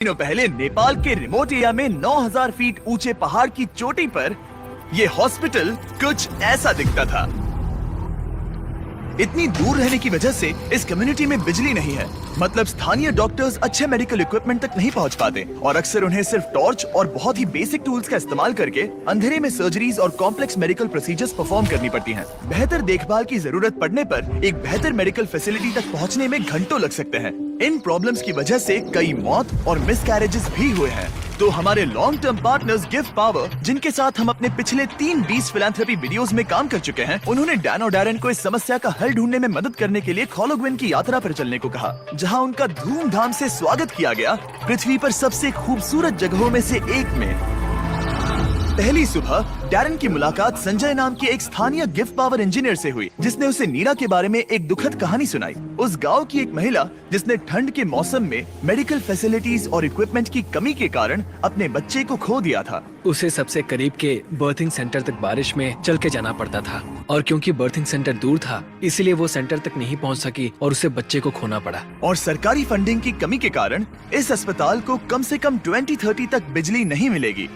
दिनों पहले नेपाल के रिमोट एरिया में 9000 फीट ऊंचे पहाड़ की चोटी पर ये हॉस्पिटल कुछ ऐसा दिखता था। इतनी दूर रहने की वजह से इस कम्युनिटी में बिजली नहीं है, मतलब स्थानीय डॉक्टर्स अच्छे मेडिकल इक्विपमेंट तक नहीं पहुंच पाते और अक्सर उन्हें सिर्फ टॉर्च और बहुत ही बेसिक टूल्स का इस्तेमाल करके अंधेरे में सर्जरीज और कॉम्प्लेक्स मेडिकल प्रोसीजर्स परफॉर्म करनी पड़ती हैं। बेहतर देखभाल की जरूरत पड़ने पर एक बेहतर मेडिकल फैसिलिटी तक पहुंचने में घंटों लग सकते हैं। इन प्रॉब्लम्स की वजह से कई मौत और मिसकैरेजेस भी हुए हैं। तो हमारे long term partners give power, जिनके साथ हम अपने पिछले 3 बीस फिलैंथ्रोपी वीडियोस में काम कर चुके हैं, उन्होंने डैन और डैरेन को इस समस्या का हल ढूंढने में मदद करने के लिए खोलोग्विन की यात्रा पर चलने को कहा, जहां उनका धूमधाम से स्वागत किया गया पृथ्वी पर सबसे खूबसूरत जगहों में से एक में। पहली सुबह डैरेन की मुलाकात संजय नाम के एक स्थानीय गिफ्ट पावर इंजीनियर से हुई, जिसने उसे नीरा के बारे में एक दुखद कहानी सुनाई। उस गांव की एक महिला जिसने ठंड के मौसम में मेडिकल फैसिलिटीज और इक्विपमेंट की कमी के कारण अपने बच्चे को खो दिया था। उसे सबसे करीब के बर्थिंग सेंटर तक बारिश में चल के जाना पड़ता था और क्योंकि बर्थिंग सेंटर दूर था, इसलिए वो सेंटर तक नहीं पहुंच सकी और उसे बच्चे को खोना पड़ा। और सरकारी फंडिंग की कमी के कारण इस अस्पताल को कम से कम 2030 तक बिजली नहीं मिलेगी।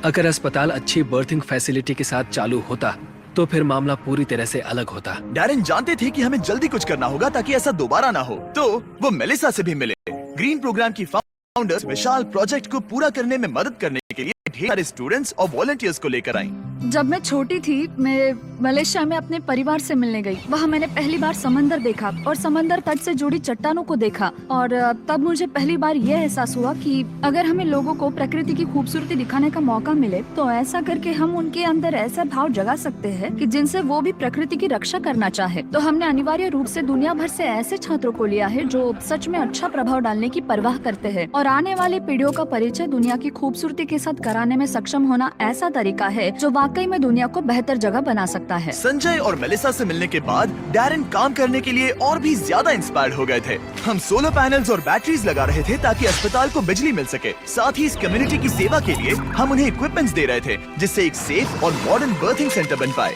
अगर अस्पताल अच्छी बर्थिंग फैसिलिटी के साथ चालू होता तो फिर मामला पूरी तरह से अलग होता। डैरेन जानते थे कि हमें जल्दी कुछ करना होगा ताकि ऐसा दोबारा ना हो, तो वो मेलिसा से भी मिले। ग्रीन प्रोग्राम की फाउंडर्स विशाल प्रोजेक्ट को पूरा करने में मदद करने के लिए ढेर सारे स्टूडेंट्स और वॉलंटियर्स को लेकर आई। जब मैं छोटी थी, मैं मलेशिया में अपने परिवार से मिलने गई। वहाँ मैंने पहली बार समंदर देखा और समंदर तट से जुड़ी चट्टानों को देखा और तब मुझे पहली बार यह एहसास हुआ कि अगर हमें लोगों को प्रकृति की खूबसूरती दिखाने का मौका मिले तो ऐसा करके हम उनके अंदर ऐसा भाव जगा सकते हैं कि जिनसे वो भी प्रकृति की रक्षा करना चाहे। तो हमने अनिवार्य रूप से दुनिया भर से ऐसे छात्रों को लिया है जो सच में अच्छा प्रभाव डालने की परवाह करते हैं और आने वाली पीढ़ियों का परिचय दुनिया की खूबसूरती के साथ कराने में सक्षम होना ऐसा तरीका है जो वाकई में दुनिया को बेहतर जगह बना सकता है। संजय और मेलिसा से मिलने के बाद डैरेन काम करने के लिए और भी ज्यादा इंस्पायर्ड हो गए थे। हम सोलर पैनल्स और बैटरीज लगा रहे थे ताकि अस्पताल को बिजली मिल सके। साथ ही इस कम्युनिटी की सेवा के लिए हम उन्हें इक्विपमेंट्स दे रहे थे, जिससे एक सेफ और मॉडर्न बर्थिंग सेंटर बन पाए।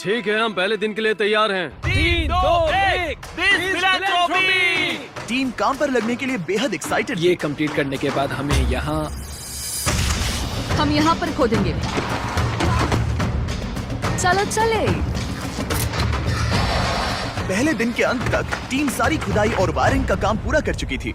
ठीक है, हम पहले दिन के लिए तैयार हैं। 3, 2, 1 फिलैंथ्रोपी। टीम काम पर लगने के लिए बेहद एक्साइटेड। ये कंप्लीट करने के बाद हम यहाँ पर खोदेंगे। चलो चले। पहले दिन के अंत तक टीम सारी खुदाई और वायरिंग का काम पूरा कर चुकी थी।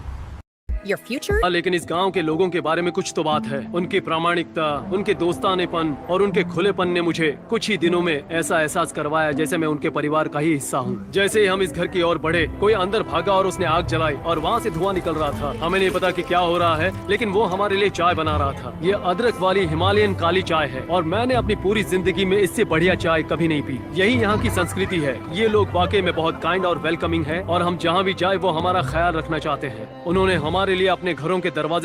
Your future? लेकिन इस गांव के लोगों के बारे में कुछ तो बात है। उनकी प्रामाणिकता, उनके दोस्तानेपन और उनके खुलेपन ने मुझे कुछ ही दिनों में ऐसा एहसास करवाया जैसे मैं उनके परिवार का ही हिस्सा हूँ। जैसे ही हम इस घर की ओर बढ़े, कोई अंदर भागा और उसने आग जलाई और वहाँ से धुआं निकल रहा था। हमें नहीं पता कि क्या हो रहा है, लेकिन वो हमारे लिए चाय बना रहा था। ये अदरक वाली हिमालयन काली चाय है और मैंने अपनी पूरी जिंदगी में इससे बढ़िया चाय कभी नहीं पी। यही यहाँ की संस्कृति है। ये लोग वाकई में बहुत काइंड और वेलकमिंग है और हम जहाँ भी जाए वो हमारा ख्याल रखना चाहते हैं। उन्होंने हमारे लिए अपने घरों के दरवाजे